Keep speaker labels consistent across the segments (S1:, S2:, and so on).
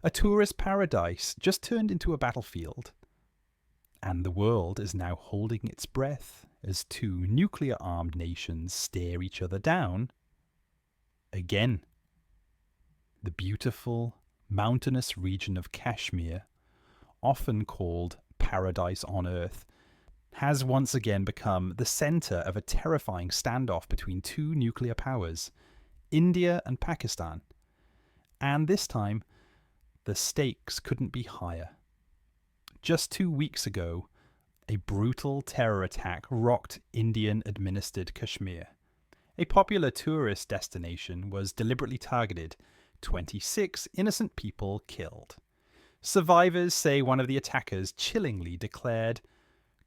S1: A tourist paradise just turned into a battlefield. And the world is now holding its breath as two nuclear armed nations stare each other down again. The beautiful, mountainous region of Kashmir, often called Paradise on Earth, has once again become the center of a terrifying standoff between two nuclear powers, India and Pakistan. And this time, the stakes couldn't be higher. Just 2 weeks ago, a brutal terror attack rocked Indian-administered Kashmir. A popular tourist destination was deliberately targeted, 26 innocent people killed. Survivors say one of the attackers chillingly declared,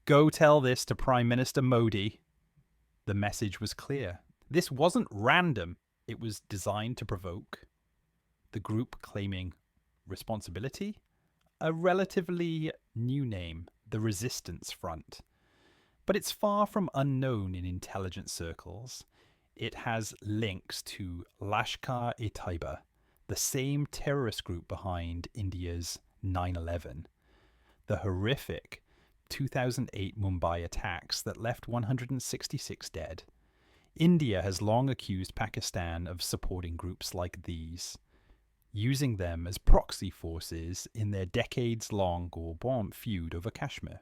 S1: "Go tell this to Prime Minister Modi." The message was clear. This wasn't random, it was designed to provoke. The group claiming responsibility? A relatively new name, the Resistance Front. But it's far from unknown in intelligence circles. It has links to Lashkar-e-Taiba, the same terrorist group behind India's 9/11, the horrific 2008 Mumbai attacks that left 166 dead. India has long accused Pakistan of supporting groups like these, using them as proxy forces in their decades-long war feud over Kashmir.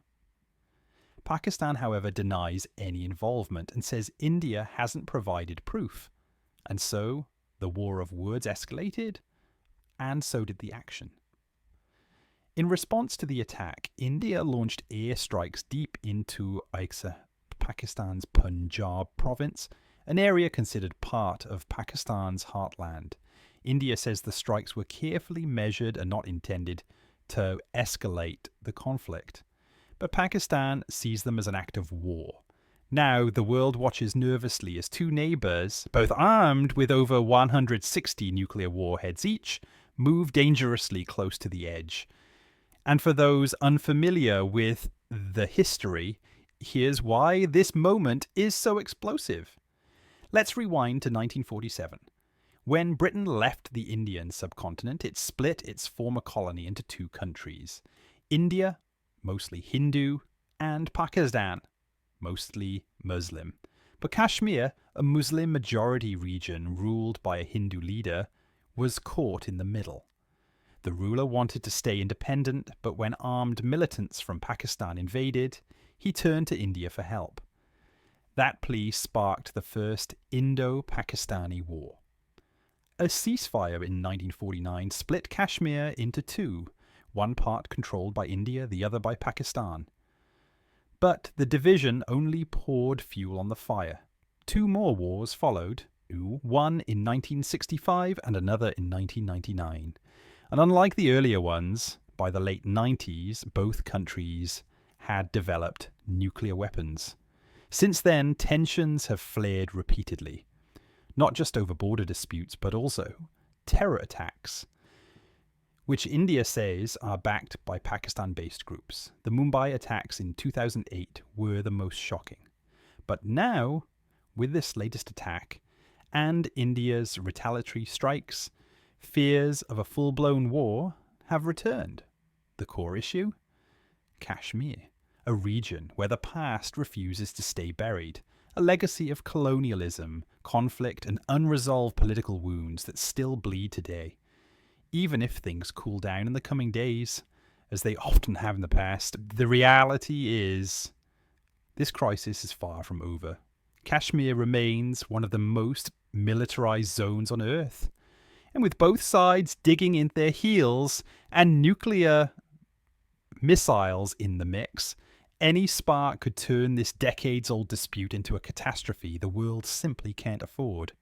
S1: Pakistan, however, denies any involvement and says India hasn't provided proof. And so, the war of words escalated, and so did the action. In response to the attack, India launched airstrikes deep into Pakistan's Punjab province, an area considered part of Pakistan's heartland. India says the strikes were carefully measured and not intended to escalate the conflict. But Pakistan sees them as an act of war. Now, the world watches nervously as two neighbours, both armed with over 160 nuclear warheads each, move dangerously close to the edge. And for those unfamiliar with the history, here's why this moment is so explosive. Let's rewind to 1947. When Britain left the Indian subcontinent, it split its former colony into two countries. India, mostly Hindu, and Pakistan, mostly Muslim. But Kashmir, a Muslim-majority region ruled by a Hindu leader, was caught in the middle. The ruler wanted to stay independent, but when armed militants from Pakistan invaded, he turned to India for help. That plea sparked the first Indo-Pakistani War. A ceasefire in 1949 split Kashmir into two, one part controlled by India, the other by Pakistan. But the division only poured fuel on the fire. Two more wars followed, one in 1965 and another in 1999. And unlike the earlier ones, by the late 90s, both countries had developed nuclear weapons. Since then, tensions have flared repeatedly, not just over border disputes, but also terror attacks, which India says are backed by Pakistan-based groups. The Mumbai attacks in 2008 were the most shocking. But now, with this latest attack and India's retaliatory strikes, fears of a full-blown war have returned. The core issue? Kashmir, a region where the past refuses to stay buried, a legacy of colonialism, conflict, and unresolved political wounds that still bleed today. Even if things cool down in the coming days, as they often have in the past, the reality is this crisis is far from over. Kashmir remains one of the most militarized zones on Earth. And with both sides digging in their heels and nuclear missiles in the mix, any spark could turn this decades-old dispute into a catastrophe the world simply can't afford.